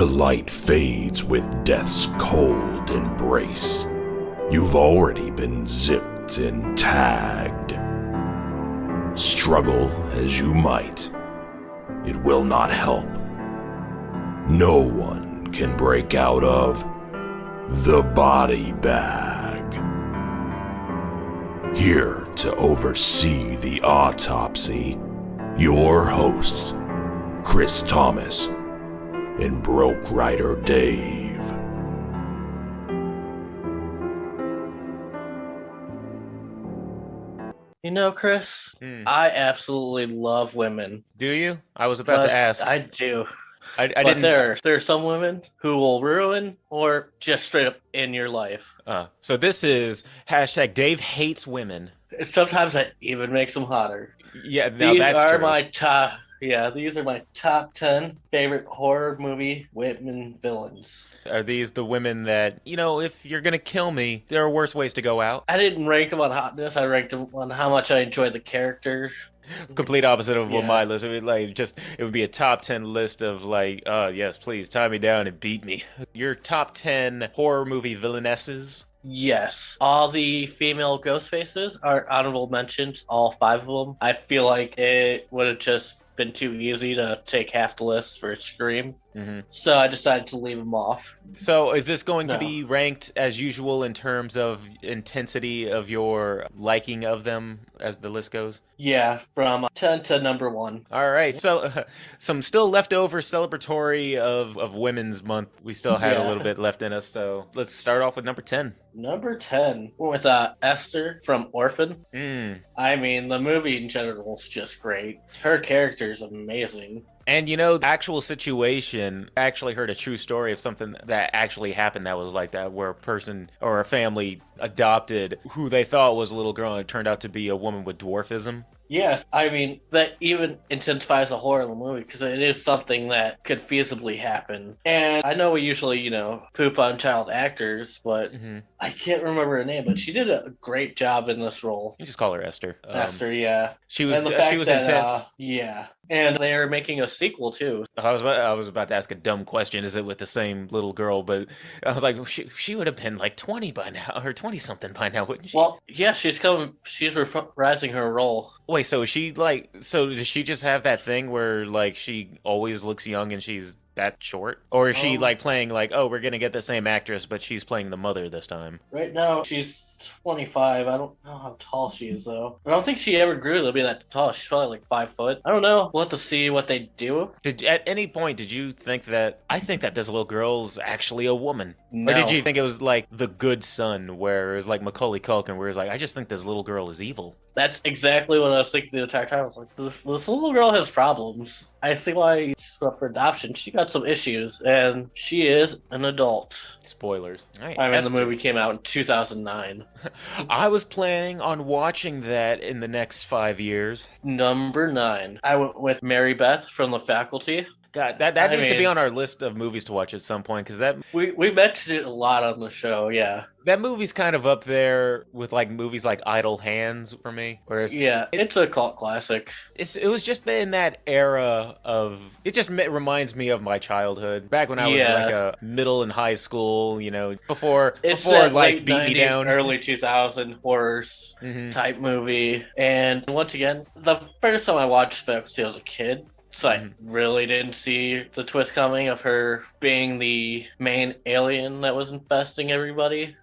The light fades with death's cold embrace. You've already been zipped and tagged. Struggle as you might, it will not help. No one can break out of the body bag. Here to oversee the autopsy, your hosts, Chris Thomas and Broke Rider Dave. You know, Chris, I absolutely love women. Do you? I was about to ask. I do. I But didn't. there are some women who will ruin or just straight up in your life. So this is hashtag Dave hates women. Sometimes that even makes them hotter. Yeah, now These that's are true. my top. Yeah, these are my top 10 favorite horror movie women villains. Are these the women that, if you're gonna kill me, there are worse ways to go out? I didn't rank them on hotness. I ranked them on how much I enjoyed the character. Complete opposite of what Yeah. my list would be. It would be a top 10 list of yes, please tie me down and beat me. Your top 10 horror movie villainesses. Yes, all the female ghost faces are honorable mentions, all 5 of them. I feel like it would have just been too easy to take half the list for Scream. Mm-hmm. So I decided to leave them off. So is this going to No. be ranked as usual in terms of intensity of your liking of them as the list goes? Yeah, from 10 to number 1. All right, so some still leftover celebratory of Women's Month. We still had a Yeah. little bit left in us, so let's start off with number 10. Number 10, with Esther from Orphan. I mean, the movie in general is just great. Her character is amazing. And the actual situation, I actually heard a true story of something that actually happened that was like that, where a person or a family adopted who they thought was a little girl and it turned out to be a woman with dwarfism. Yes, I mean, that even intensifies the horror in the movie because it is something that could feasibly happen. And I know we usually, poop on child actors, but I can't remember her name, but she did a great job in this role. You just call her Esther. Esther, yeah. She was And the fact that, intense. yeah. And they're making a sequel, too. I was about to ask a dumb question. Is it with the same little girl? But I was like, she would have been like 20 by now, or 20-something by now, wouldn't she? Well, yeah, she's reprising her role. Wait, so does she just have that thing where like she always looks young and she's that short? Or is she playing we're gonna get the same actress, but she's playing the mother this time? Right now, she's 25. I don't know how tall she is, though. I don't think she ever grew to be that tall. She's probably like 5 foot. I don't know. We'll have to see what they do. At any point, did you think that... I think that this little girl's actually a woman. No. Or did you think it was like The Good Son, where it was like Macaulay Culkin, where it's like, I just think this little girl is evil? That's exactly what I was thinking the entire time. I was like, this little girl has problems. I see why she's up for adoption. She got some issues, and she is an adult. Spoilers. All right, I mean, Esther. the movie came out in 2009. I was planning on watching that in the next 5 years. Number 9. I went with Mary Beth from The Faculty. God, that needs to be on our list of movies to watch at some point, because We mentioned it a lot on the show, yeah. that movie's kind of up there with like movies like Idle Hands for me. Where It's a cult classic. it was just in that era of... It just reminds me of my childhood. Back when I was like a middle and high school, before That life late beat 90s, me down. early 2000 horrors type movie. And once again, the first time I watched Faculty, I was a kid. So I really didn't see the twist coming of her being the main alien that was infesting everybody.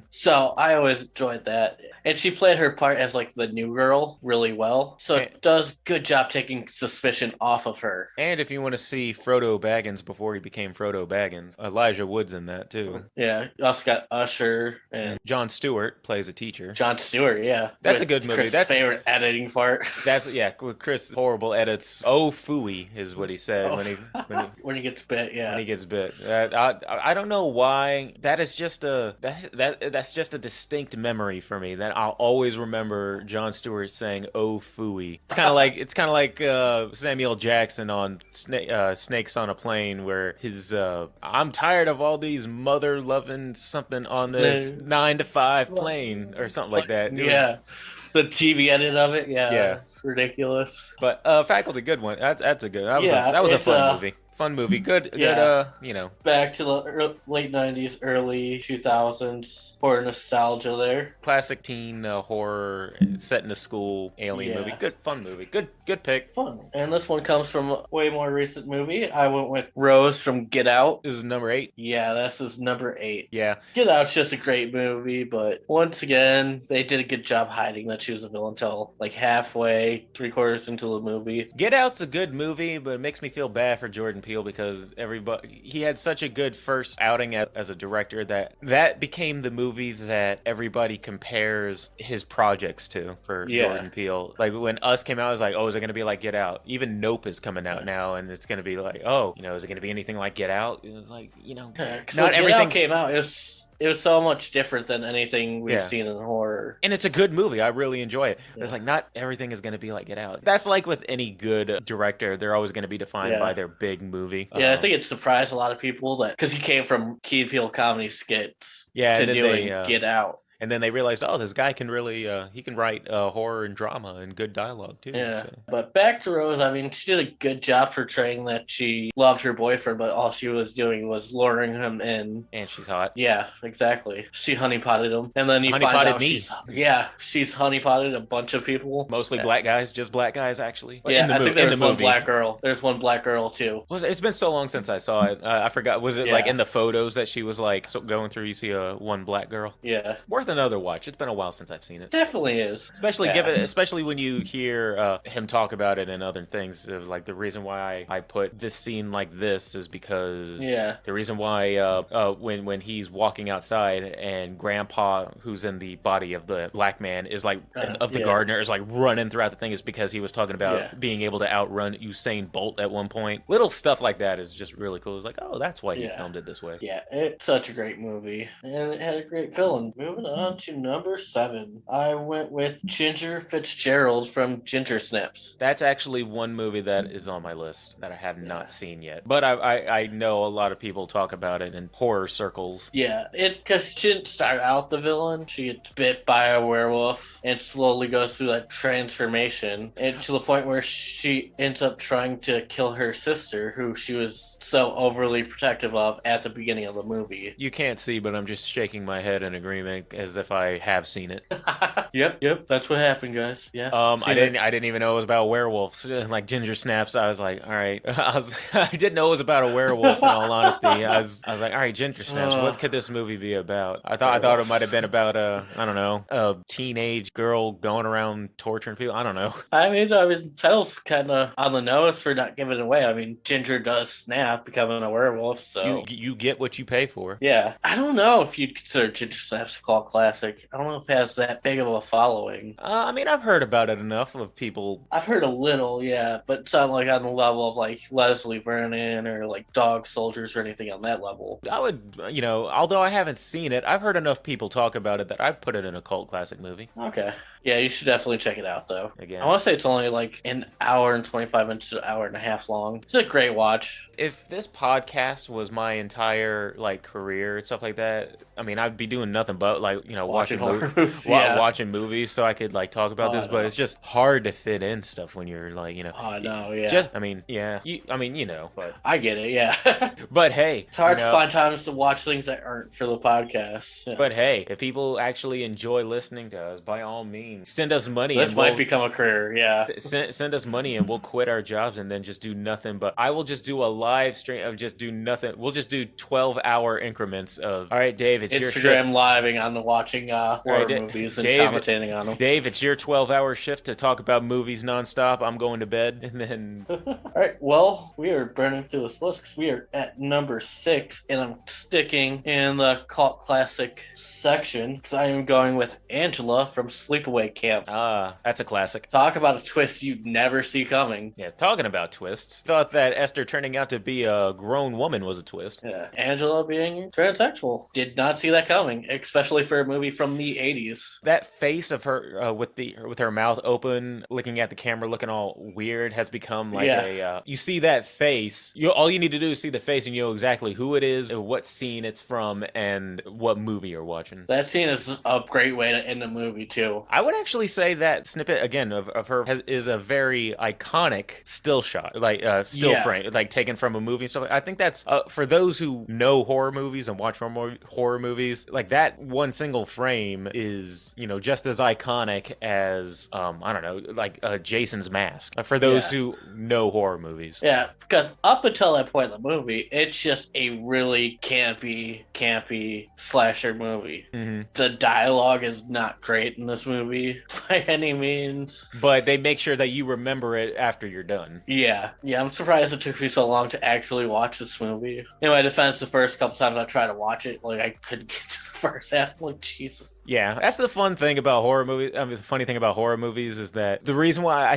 So I always enjoyed that. And she played her part as like the new girl really well. So it does good job taking suspicion off of her. And if you want to see Frodo Baggins before he became Frodo Baggins, Elijah Wood's in that too. Yeah, you also got Usher and Jon Stewart plays a teacher. Jon Stewart, yeah. That's a good movie. Chris' favorite editing part. With Chris horrible edits. Oh, phooey is what he said when he gets bit, yeah. When he gets bit. I don't know why. That's just a distinct memory for me that I'll always remember Jon Stewart saying "oh phooey." It's kind of like Samuel Jackson on Snakes on a Plane, where his I'm tired of all these mother loving something on this 9 to 5 plane or something like that. The TV edit of it, it's ridiculous. But Faculty, good one. That was a fun movie. Fun movie. Good, Yeah. good, Back to the late 90s, early 2000s. Horror nostalgia there. classic teen horror set in a school alien movie. Yeah. Good, fun movie. Good pick. Fun. And this one comes from a way more recent movie. I went with Rose from Get Out. This is number 8. Yeah, this is number 8. Yeah. Get Out's just a great movie, but once again, they did a good job hiding that she was a villain until like halfway, 3/4 into the movie. Get Out's a good movie, but it makes me feel bad for Jordan Peele because he had such a good first outing as a director that became the movie that everybody compares his projects to for Jordan Peele. Like when Us came out, I was like, oh, is it going to be like Get Out? Even Nope is coming out now, and it's going to be like, oh, is it going to be anything like Get Out? It was like, not everything came out. It was so much different than anything we've seen in horror. And it's a good movie. I really enjoy it. It's like not everything is going to be like Get Out. That's like with any good director. They're always going to be defined by their big movie. Yeah, I think it surprised a lot of people that because he came from Key and Peele comedy skits to doing Get Out. And then they realized, oh, this guy can really, he can write horror and drama and good dialogue, too. Yeah. So. But back to Rose, I mean, she did a good job portraying that she loved her boyfriend, but all she was doing was luring him in. And she's hot. Yeah, exactly. She honeypotted him. And then you find out she's honeypotted a bunch of people. Mostly black guys, just black guys, actually. Yeah, I think there's one black girl. There's one black girl, too. It's been so long since I saw it. I forgot. Was it like in the photos that she was like going through, you see one black girl? Yeah. Worth another watch. It's been a while since I've seen it. Definitely is. Especially when you hear him talk about it and other things. Like the reason why I put this scene like this is because the reason why when he's walking outside and Grandpa, who's in the body of the black man, is like of the gardener, is like running throughout the thing, is because he was talking about being able to outrun Usain Bolt at one point. Little stuff like that is just really cool. It's like, oh, that's why he filmed it this way. Yeah, it's such a great movie, and it had a great villain. Moving on to number 7, I went with Ginger Fitzgerald from Ginger Snaps. That's actually one movie that is on my list that I have not seen yet, but I know a lot of people talk about it in horror circles. Yeah, because she didn't start out the villain. She gets bit by a werewolf and slowly goes through that transformation, and to the point where she ends up trying to kill her sister, who she was so overly protective of at the beginning of the movie. You can't see, but I'm just shaking my head in agreement as if I have seen it. Yep, that's what happened, guys. Yeah. I didn't even know it was about werewolves. Like Ginger Snaps, I was like, all right. I didn't know it was about a werewolf. In all honesty, I was like, all right, Ginger Snaps. What could this movie be about? I thought it might have been about a teenage girl going around torturing people. I don't know. I mean, the title's kind of on the nose for not giving it away. I mean, Ginger does snap, becoming a werewolf. So you get what you pay for. Yeah, I don't know if you'd consider Ginger Snaps a cult classic. I don't know if it has that big of a following. I mean, I've heard about it enough of people. I've heard a little, yeah, but it's not like on the level of like Leslie Vernon or like Dog Soldiers or anything on that level. I would, although I haven't seen it, I've heard enough people talk about it that I'd put it in a cult classic movie. Okay. Yeah, you should definitely check it out, though. Again, I want to say it's only like an hour and 25 minutes to an hour and a half long. It's a great watch. If this podcast was my entire career and stuff like that, I mean, I'd be doing nothing but watching movies, watching movies, so I could talk about this. But it's just hard to fit in stuff when you're Oh no, yeah. But I get it, yeah. But hey, it's hard to find times to watch things that aren't for the podcast. Yeah. But hey, if people actually enjoy listening to us, by all means, send us money. This might become a career, yeah. Send us money and we'll quit our jobs and then just do nothing. But I will just do a live stream of just do nothing. We'll just do 12-hour increments of, all right, Dave, it's your shift. Instagram living on the watching horror movies and commentating on them. Dave, it's your 12-hour shift to talk about movies nonstop. I'm going to bed. And then... All right, well, we are burning through this list because we are at number 6, and I'm sticking in the cult classic section because I am going with Angela from Sleepaway Camp. Ah, that's a classic. Talk about a twist you'd never see coming. Yeah, talking about twists. Thought that Esther turning out to be a grown woman was a twist. Yeah, Angela being transsexual. Did not see that coming, especially for for a movie from the 80s. That face of her with her mouth open, looking at the camera, looking all weird, has become like you see that face. All you need to do is see the face, and you know exactly who it is, and what scene it's from, and what movie you're watching. That scene is a great way to end a movie too. I would actually say that snippet again of her is a very iconic still shot, like still frame, like taken from a movie and stuff. I think that's for those who know horror movies and watch horror movies, like that one single frame is, you know, just as iconic as I don't know, like Jason's mask. For those who know horror movies. Yeah, because up until that point in the movie, it's just a really campy slasher movie. Mm-hmm. The dialogue is not great in this movie by any means. But they make sure that you remember it after you're done. Yeah, I'm surprised it took me so long to actually watch this movie. In my defense, the first couple times I tried to watch it, like I couldn't get to the first half. I'm like, Jesus. Yeah, that's the fun thing about horror movies. I mean, the funny thing about horror movies is that the reason why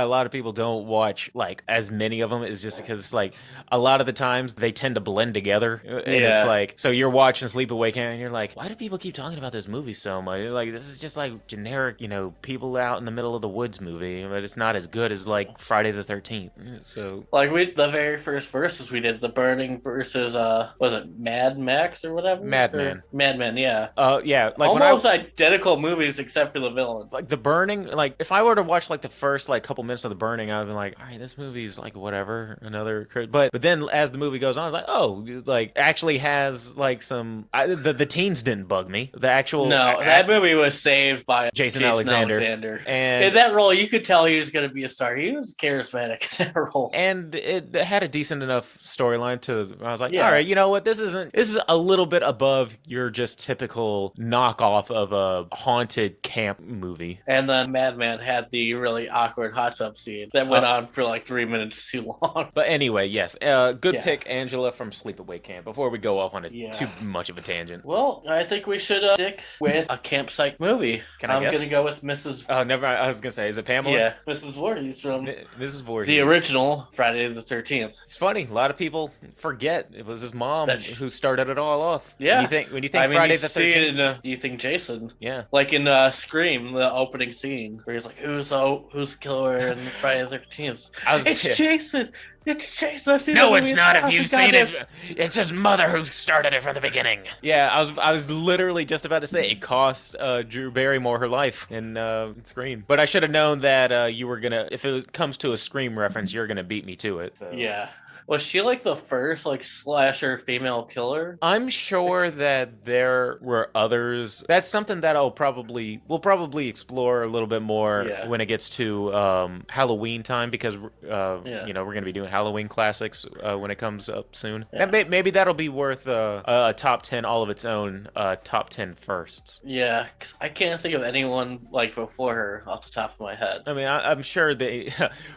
a lot of people don't watch like as many of them is just because like a lot of the times they tend to blend together. And it's like, so you're watching Sleepaway Camp and you're like, why do people keep talking about this movie so much? You're like, this is just like generic, you know, people out in the middle of the woods movie, but it's not as good as like Friday the 13th. So like the very first verses we did, The Burning versus was it Mad Max or whatever? Madman, yeah. Yeah, like almost identical movies except for the villain. Like The Burning, like if I were to watch like the first like couple minutes of The Burning, I'd be like, all right, this movie's like whatever, another. But then as the movie goes on, I was like, oh, like actually has like some. The teens didn't bug me. The actual that movie was saved by Jason Alexander. And in that role, you could tell he was going to be a star. He was charismatic in that role, and it had a decent enough storyline to. I was like, all right, you know what? This is a little bit above your just typical knockoff of a haunted camp movie. And then Madman had the really awkward hot tub scene that went on for like 3 minutes too long. But anyway, yes, good pick, Angela from Sleepaway Camp. Before we go off on too much of a tangent. Well, I think we should stick with a campsite movie. I'm going to go with Mrs. Oh, never. I was going to say, is it Pamela? Yeah, Mrs. Voorhees from Mrs. Voorhees. The original Friday the 13th. It's funny. A lot of people forget it was his mom who started it all off. Yeah. When you think Friday the 13th, you think Jason. Yeah. Like in Scream, the opening scene where he's like, who's the killer in Friday the 13th? It's Jason. It's Jason. I've seen no, it's not. If you've seen it, it's his mother who started it from the beginning. Yeah, I was literally just about to say it cost Drew Barrymore her life in Scream. But I should have known that you were gonna. If it comes to a Scream reference, you're gonna beat me to it. So. Yeah. Was she like the first like slasher female killer? I'm sure that there were others. That's something that we'll probably explore a little bit more when it gets to Halloween time, because you know, we're gonna be doing Halloween classics when it comes up soon. Yeah. Maybe that'll be worth a top 10 all of its own, top 10 firsts. Yeah, 'cause I can't think of anyone like before her off the top of my head. I mean, I'm sure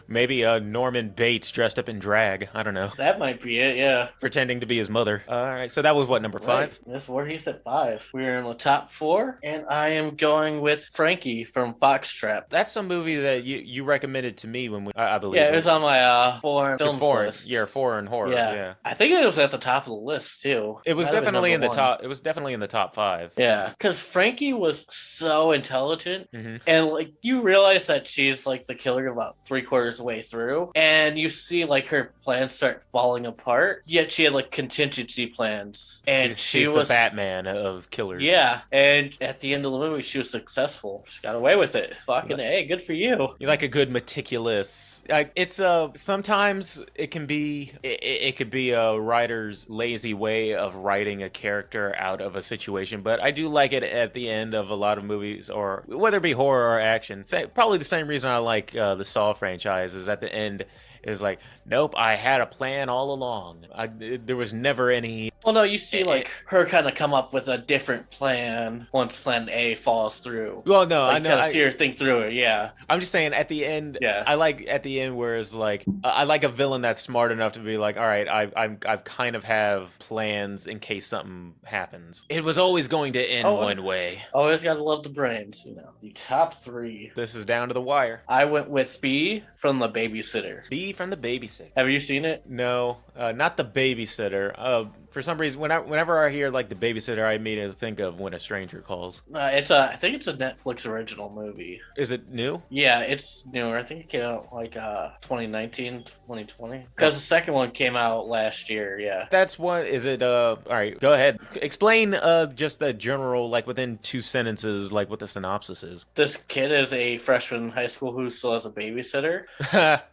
maybe Norman Bates dressed up in drag. I don't know. That might be it, yeah. Pretending to be his mother. All right, so that was what, number 5? Miss Voorhees at 5. We're in the top 4, and I am going with Frankie from Foxtrap. That's a movie that you recommended to me when I believe. Yeah, it was on my foreign film list. Yeah, foreign horror. Yeah, I think it was at the top of the list too. It was definitely in the top. It was definitely in the top 5. Yeah, because Frankie was so intelligent, and like you realize that she's like the killer about 3/4 of the way through, and you see like her plans start falling apart, yet she had like contingency plans, and she's the Batman of killers. Yeah, and at the end of the movie she was successful. She got away with it. Fucking A, good for you. You like a good meticulous, like it's sometimes it can be it could be a writer's lazy way of writing a character out of a situation, but I do like it at the end of a lot of movies, or whether it be horror or action. Probably the same reason I like the Saw franchise is at the end is like, nope, I had a plan all along. There was never any... Well, no, you see, like, her kind of come up with a different plan once plan A falls through. Well, no, like, I know. Kind of see her think through it, yeah. I'm just saying, at the end, yeah. I like at the end where it's like, I like a villain that's smart enough to be like, all right, I've kind of have plans in case something happens. It was always going to end one way. Always gotta love the brains, you know. The top 3. This is down to the wire. I went with B from The Babysitter. B from The Babysitter. Have you seen it? No, Not The Babysitter. For some reason, whenever I hear like The Babysitter, I immediately think of When a Stranger Calls. I think it's a Netflix original movie. Is it new? Yeah, it's newer. I think it came out like 2019, 2020. Because the second one came out last year, yeah. That's what, is it, all right, go ahead. Explain just the general, like within 2 sentences, like what the synopsis is. This kid is a freshman in high school who still has a babysitter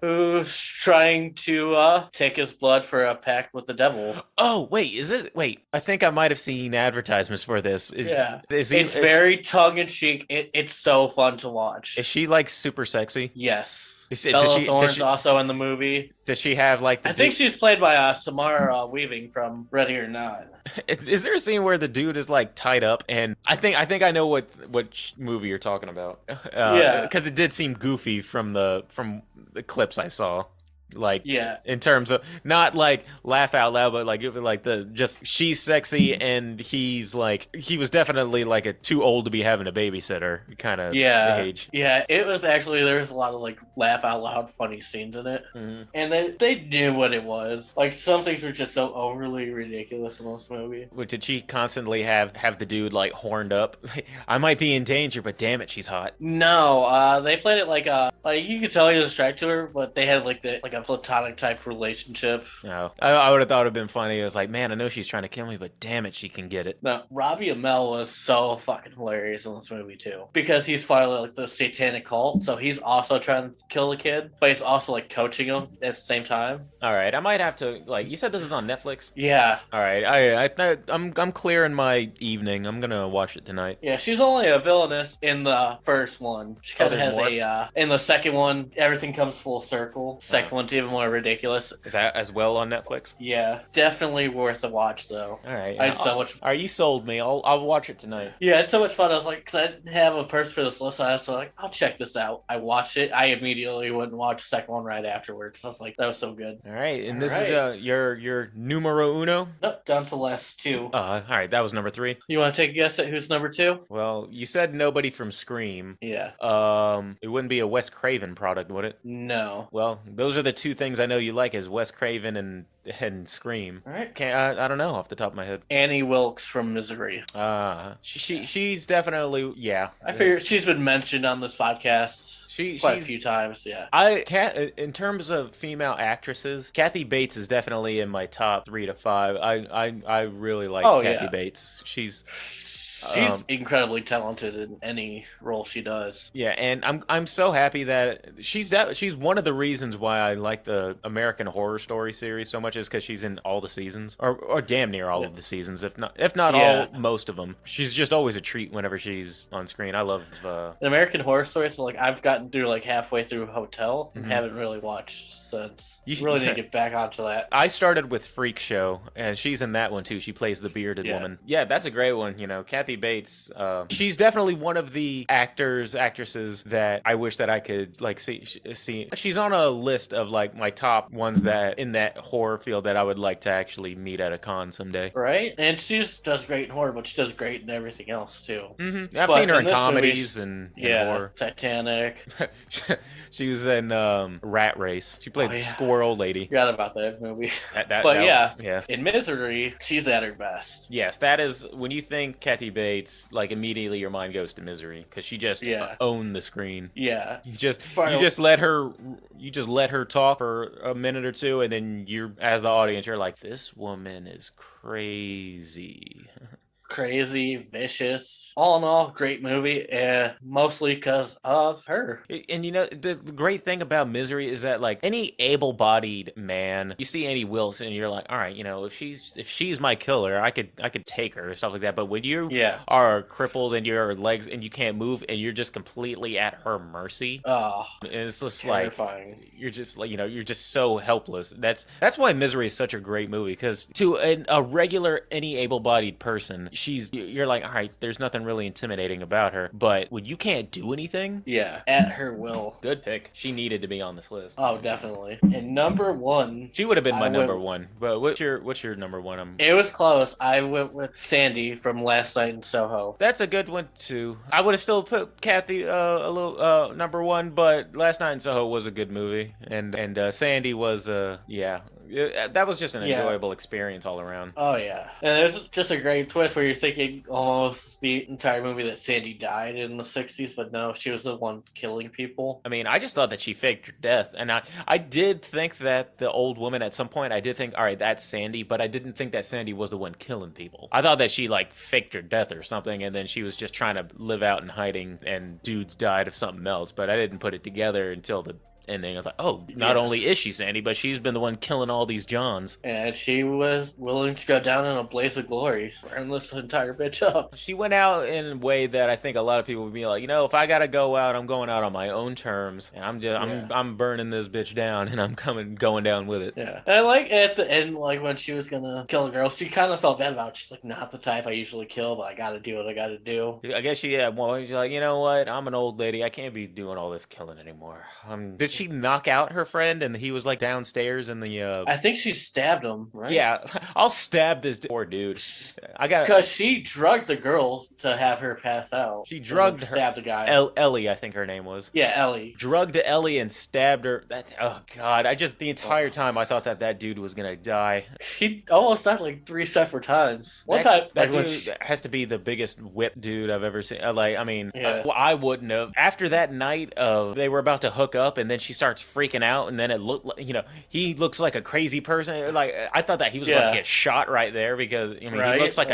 who's trying to take his blood for a pact with the devil. Oh, wait, wait, I think I might have seen advertisements for this. It's very tongue-in-cheek. It's so fun to watch. Is she like super sexy? Yes. Bella Thorne's also in the movie. Does she have like I think she's played by Samara Weaving from Ready or Not. Is there a scene where the dude is like tied up? And I think I know what movie you're talking about. Yeah, because it did seem goofy from the clips I saw. Like, yeah, in terms of not like laugh out loud, but like she's sexy and he was definitely like too old to be having a babysitter kind of age. Yeah, it was actually, there was a lot of like laugh out loud funny scenes in it, and they knew what it was. Like some things were just so overly ridiculous in this movie. Did she constantly have the dude like horned up? I might be in danger, but damn it, she's hot. No, they played it like you could tell he was attracted to her, but they had like a platonic type relationship. No, I would have thought it'd been funny. It was like, man, I know she's trying to kill me, but damn it, she can get it. No, Robbie Amell was so fucking hilarious in this movie too, because he's part of like the satanic cult, so he's also trying to kill the kid, but he's also like coaching him at the same time. All right, I might have to, like, you said this is on Netflix? Yeah. All right, I'm clearing my evening. I'm gonna watch it tonight. Yeah, she's only a villainess in the first one. She kind of has in the second one, everything comes full circle. Second one's even more ridiculous. Is that as well on Netflix? Yeah, definitely worth a watch though. All right, I had so much. All right, you sold me. I'll watch it tonight. Yeah, it's so much fun. I was like, because I didn't have a purse for this list, I was like, I'll check this out. I watched it. I immediately went and watched the second one right afterwards. I was like, that was so good. All right, and this is your numero uno. Nope, down to the last 2. All right, that was number 3. You want to take a guess at who's number 2? Well, you said nobody from Scream. Yeah. It wouldn't be a Wes Craven product, would it? No. Well, those are the 2 things I know you like, is Wes Craven and Scream. All right. I don't know off the top of my head. Annie Wilkes from Misery. She's definitely, yeah. I figure she's been mentioned on this podcast. Quite a few times, yeah. In terms of female actresses, Kathy Bates is definitely in my top 3 to 5. I really like Kathy Bates. She's incredibly talented in any role she does. Yeah, and I'm so happy that she's one of the reasons why I like the American Horror Story series so much, is because she's in all the seasons, or damn near all of the seasons, if not all, most of them. She's just always a treat whenever she's on screen. I love an American Horror Story. So like I've gotten through like halfway through Hotel and haven't really watched since. You really need to get back onto that. I started with Freak Show, and she's in that one too. She plays the bearded woman. Yeah, that's a great one. You know, Kathy Bates. She's definitely one of the actresses that I wish that I could like see. She's on a list of like my top ones that in that horror field that I would like to actually meet at a con someday. Right, and she just does great in horror, but she does great in everything else too. I've seen her in comedies and horror. Titanic. She was in Rat Race. She played the squirrel lady. Forgot about that movie. In Misery, she's at her best. Yes, that is, when you think Kathy Bates, like immediately your mind goes to Misery, because she just owned the screen. Yeah, you just let her talk for a minute or two, and then you're, as the audience, you're like, this woman is crazy. Crazy, vicious. All in all, great movie, and mostly because of her. And you know, the great thing about Misery is that like any able-bodied man, you see Annie Wilkes and you're like, all right, you know, if she's my killer, I could take her or stuff like that. But when you are crippled and your legs and you can't move and you're just completely at her mercy, it's just terrifying. Like you're just like, you know, you're just so helpless. That's why Misery is such a great movie, because to a regular, any able-bodied person, you're like, all right, there's nothing really intimidating about her. But when you can't do anything, Yeah, at her will. good pick. She needed to be on this list. Oh, definitely. And number one, She would have been my I number went- one. But what's your number one? it was close. I went with Sandy from Last Night in Soho. That's a good one too. I would have still put Kathy a little number one, but Last Night in Soho was a good movie, and Sandy was that was just an enjoyable experience all around. Oh yeah, and there's just a great twist where you're thinking almost the entire movie that Sandy died in the '60s, but no, she was the one killing people. I mean, I just thought that she faked her death, and I did think that the old woman at some point, I did think, all right, that's Sandy, but I didn't think that Sandy was the one killing people. I thought that she like faked her death or something, and then she was just trying to live out in hiding, and dudes died of something else. But I didn't put it together until the ending. I was like, oh, not only is she Sandy, but she's been the one killing all these Johns. And she was willing to go down in a blaze of glory, burn this entire bitch up. She went out in a way that I think a lot of people would be like, if I gotta go out, I'm going out on my own terms, and I'm burning this bitch down, and I'm going down with it. Yeah, and like at the end, like when she was gonna kill a girl, she kind of felt bad about it. She's like, not the type I usually kill, but I gotta do what I gotta do. I guess she's like, you know what? I'm an old lady. I can't be doing all this killing anymore. Did she knock out her friend and he was like downstairs in the I think she stabbed him, right? Yeah, I'll stab this poor dude. Because she drugged the girl to have her pass out. She drugged her. Stabbed the guy. Ellie, I think her name was. Yeah, Ellie. Drugged Ellie and stabbed her. Oh god, the entire time I thought that dude was gonna die. He almost died like 3 separate times. One time, that dude has to be the biggest whip dude I've ever seen. I wouldn't have. After that night of they were about to hook up, and then she starts freaking out, and then it looked like, he looks like a crazy person. Like, I thought that he was about to get shot right there, because he looks like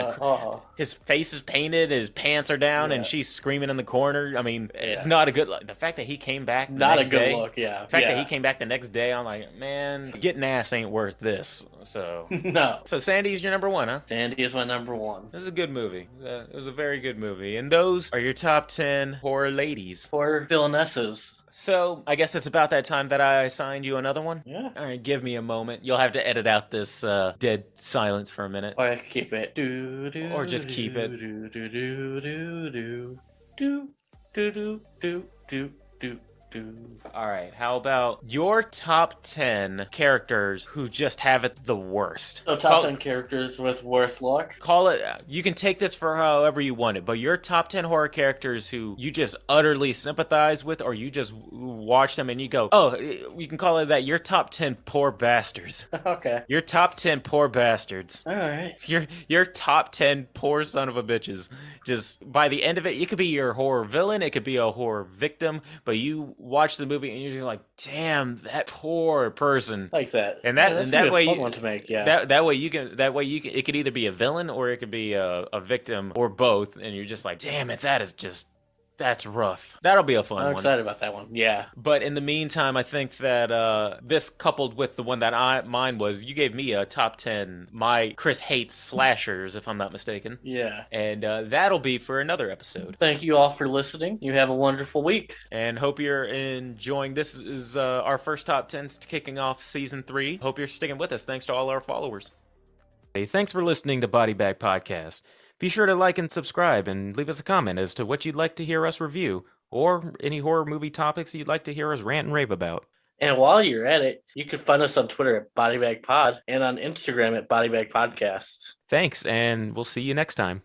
his face is painted, his pants are down, and she's screaming in the corner. It's not a good look. The fact that he came back not a good look. The fact that he came back the next day, I'm like, man, getting ass ain't worth this. So no. So Sandy's your number one, huh? Sandy is my number one. This is a good movie. It was a very good movie. And those are your top 10 horror ladies. Or Villianesses. So, I guess it's about that time that I assigned you another one? Yeah. All right, give me a moment. You'll have to edit out this dead silence for a minute. Or I can keep it. Or just keep it. All right, how about your top 10 characters who just have it the worst? So top 10 characters with worst luck? Call it, you can take this for however you want it, but your top 10 horror characters who you just utterly sympathize with, or you just watch them and you go, oh, you can call it that, your top 10 poor bastards. Okay. Your top 10 poor bastards. All right. Your top 10 poor son of a bitches. Just by the end of it, it could be your horror villain, it could be a horror victim, but you watch the movie and you're just like, damn, that poor person. Like that. And that way, fun one to make, yeah. That way you can it could either be a villain or it could be a victim or both, and you're just like, damn it, that's rough. That'll be a fun one. I'm excited about that one. Yeah. But in the meantime, I think that this coupled with the one that mine was, you gave me a top 10, my Chris hates slashers, if I'm not mistaken. Yeah. And that'll be for another episode. Thank you all for listening. You have a wonderful week. And hope you're enjoying. This is our first top 10s kicking off season 3. Hope you're sticking with us. Thanks to all our followers. Hey, thanks for listening to Body Bag Podcast. Be sure to like and subscribe and leave us a comment as to what you'd like to hear us review, or any horror movie topics you'd like to hear us rant and rave about. And while you're at it, you can find us on Twitter at BodyBagPod and on Instagram at BodyBagPodcast. Thanks, and we'll see you next time.